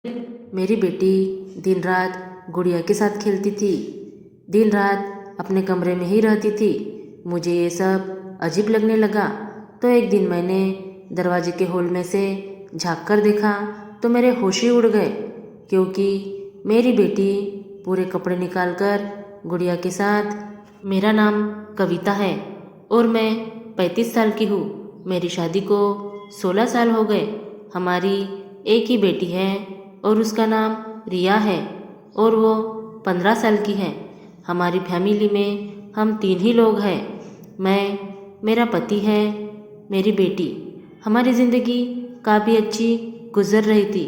मेरी बेटी दिन रात गुड़िया के साथ खेलती थी। दिन रात अपने कमरे में ही रहती थी। मुझे ये सब अजीब लगने लगा। तो एक दिन मैंने दरवाजे के होल में से झांक कर देखा तो मेरे होश ही उड़ गए, क्योंकि मेरी बेटी पूरे कपड़े निकाल कर गुड़िया के साथ। मेरा नाम कविता है और मैं 35 साल की हूँ। मेरी शादी को 16 साल हो गए। हमारी एक ही बेटी है और उसका नाम रिया है और वो 15 साल की है। हमारी फैमिली में हम 3 ही लोग हैं, मैं, मेरा पति है, मेरी बेटी। हमारी ज़िंदगी काफ़ी अच्छी गुजर रही थी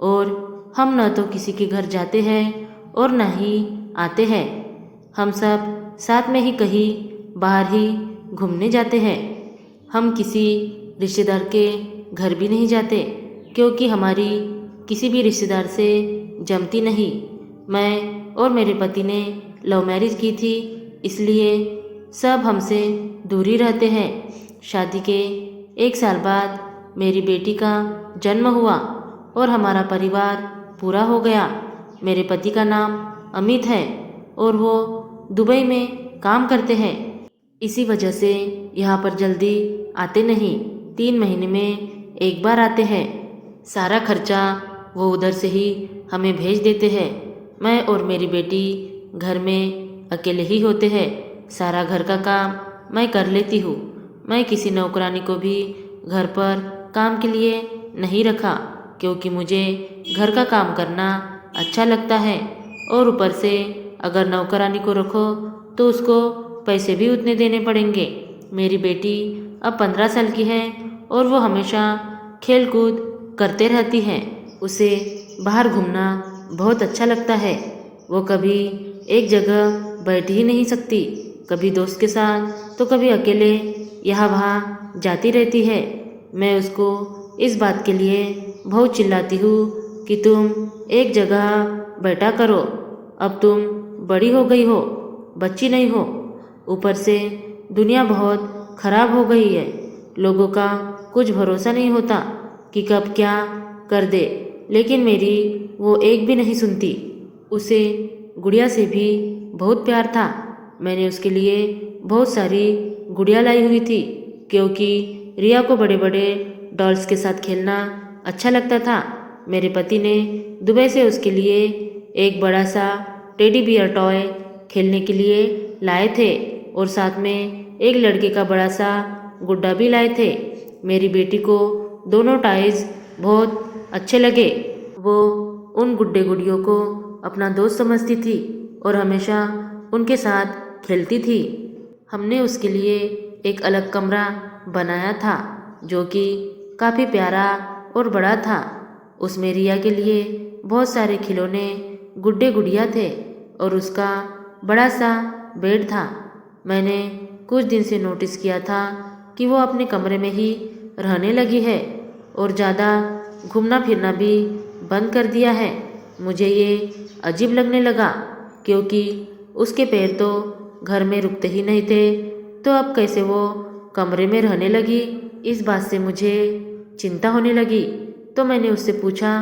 और हम न तो किसी के घर जाते हैं और न ही आते हैं। हम सब साथ में ही कहीं बाहर ही घूमने जाते हैं। हम किसी रिश्तेदार के घर भी नहीं जाते, क्योंकि हमारी किसी भी रिश्तेदार से जमती नहीं। मैं और मेरे पति ने लव मैरिज की थी, इसलिए सब हमसे दूर ही रहते हैं। शादी के 1 साल बाद मेरी बेटी का जन्म हुआ और हमारा परिवार पूरा हो गया। मेरे पति का नाम अमित है और वो दुबई में काम करते हैं। इसी वजह से यहाँ पर जल्दी आते नहीं, 3 महीने में एक बार आते हैं। सारा खर्चा वो उधर से ही हमें भेज देते हैं। मैं और मेरी बेटी घर में अकेले ही होते हैं। सारा घर का काम मैं कर लेती हूँ। मैं किसी नौकरानी को भी घर पर काम के लिए नहीं रखा, क्योंकि मुझे घर का काम करना अच्छा लगता है। और ऊपर से अगर नौकरानी को रखो तो उसको पैसे भी उतने देने पड़ेंगे। मेरी बेटी अब 15 साल की है और वो हमेशा खेल कूद करते रहती है। उसे बाहर घूमना बहुत अच्छा लगता है। वो कभी एक जगह बैठ ही नहीं सकती, कभी दोस्त के साथ तो कभी अकेले यहाँ वहाँ जाती रहती है। मैं उसको इस बात के लिए बहुत चिल्लाती हूँ कि तुम एक जगह बैठा करो, अब तुम बड़ी हो गई हो, बच्ची नहीं हो। ऊपर से दुनिया बहुत खराब हो गई है। लोगों का कुछ भरोसा नहीं होता कि कब क्या कर दे, लेकिन मेरी वो एक भी नहीं सुनती। उसे गुड़िया से भी बहुत प्यार था। मैंने उसके लिए बहुत सारी गुड़िया लाई हुई थी, क्योंकि रिया को बड़े बड़े डॉल्स के साथ खेलना अच्छा लगता था। मेरे पति ने दुबई से उसके लिए एक बड़ा सा टेडी बियर टॉय खेलने के लिए लाए थे और साथ में एक लड़के का बड़ा सा गुड्डा भी लाए थे। मेरी बेटी को दोनों टॉयज बहुत अच्छे लगे। वो उन गुड्डे गुड़ियों को अपना दोस्त समझती थी और हमेशा उनके साथ खेलती थी। हमने उसके लिए एक अलग कमरा बनाया था, जो कि काफ़ी प्यारा और बड़ा था। उसमें रिया के लिए बहुत सारे खिलौने गुड्डे गुड़िया थे और उसका बड़ा सा बेड था। मैंने कुछ दिन से नोटिस किया था कि वो अपने कमरे में ही रहने लगी है और ज़्यादा घूमना फिरना भी बंद कर दिया है। मुझे ये अजीब लगने लगा, क्योंकि उसके पैर तो घर में रुकते ही नहीं थे, तो अब कैसे वो कमरे में रहने लगी। इस बात से मुझे चिंता होने लगी। तो मैंने उससे पूछा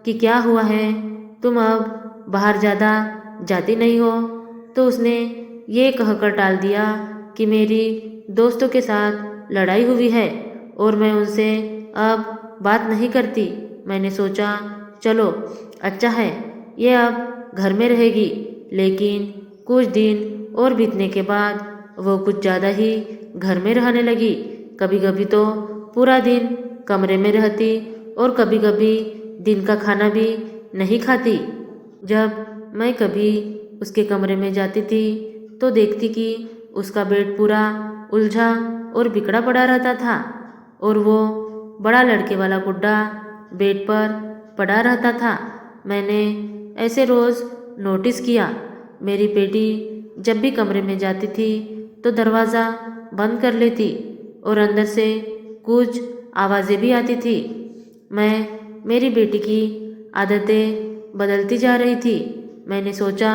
कि क्या हुआ है, तुम अब बाहर ज़्यादा जाती नहीं हो। तो उसने ये कहकर टाल दिया कि मेरी दोस्तों के साथ लड़ाई हुई है और मैं उनसे अब बात नहीं करती। मैंने सोचा चलो अच्छा है, ये अब घर में रहेगी। लेकिन कुछ दिन और बीतने के बाद वो कुछ ज़्यादा ही घर में रहने लगी। कभी कभी तो पूरा दिन कमरे में रहती और कभी कभी दिन का खाना भी नहीं खाती। जब मैं कभी उसके कमरे में जाती थी तो देखती कि उसका बेड पूरा उलझा और बिगड़ा पड़ा रहता था और वो बड़ा लड़के वाला गुड्डा बेड पर पड़ा रहता था। मैंने ऐसे रोज़ नोटिस किया। मेरी बेटी जब भी कमरे में जाती थी तो दरवाज़ा बंद कर लेती और अंदर से कुछ आवाज़ें भी आती थी। मैं मेरी बेटी की आदतें बदलती जा रही थी। मैंने सोचा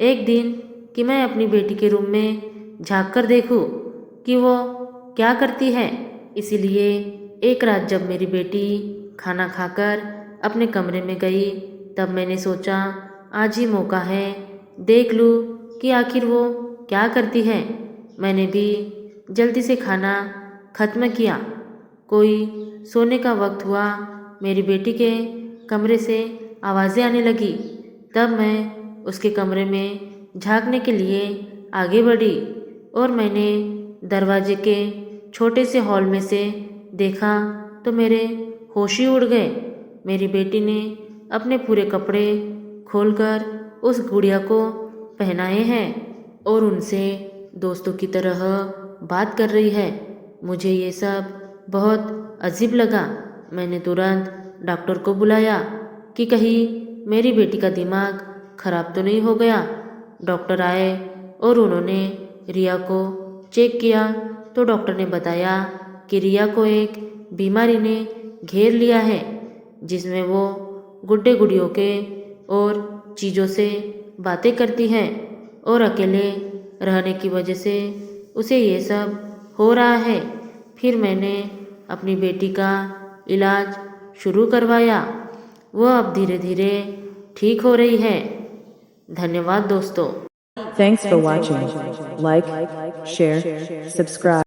एक दिन कि मैं अपनी बेटी के रूम में झांक कर देखूं कि वो क्या करती है। इसीलिए एक रात जब मेरी बेटी खाना खाकर अपने कमरे में गई तब मैंने सोचा आज ही मौका है, देख लूँ कि आखिर वो क्या करती है। मैंने भी जल्दी से खाना ख़त्म किया। कोई सोने का वक्त हुआ, मेरी बेटी के कमरे से आवाज़ें आने लगी। तब मैं उसके कमरे में झांकने के लिए आगे बढ़ी और मैंने दरवाजे के छोटे से हॉल में से देखा तो मेरे होश ही उड़ गए। मेरी बेटी ने अपने पूरे कपड़े खोलकर उस गुड़िया को पहनाए हैं और उनसे दोस्तों की तरह बात कर रही है। मुझे ये सब बहुत अजीब लगा। मैंने तुरंत डॉक्टर को बुलाया कि कहीं मेरी बेटी का दिमाग खराब तो नहीं हो गया। डॉक्टर आए और उन्होंने रिया को चेक किया तो डॉक्टर ने बताया कि रिया को एक बीमारी ने घेर लिया है जिसमें वो गुड्डे गुड़ियों के और चीज़ों से बातें करती है और अकेले रहने की वजह से उसे ये सब हो रहा है। फिर मैंने अपनी बेटी का इलाज शुरू करवाया। वह अब धीरे धीरे ठीक हो रही है। धन्यवाद दोस्तों। Thanks for watching. Like, share, subscribe.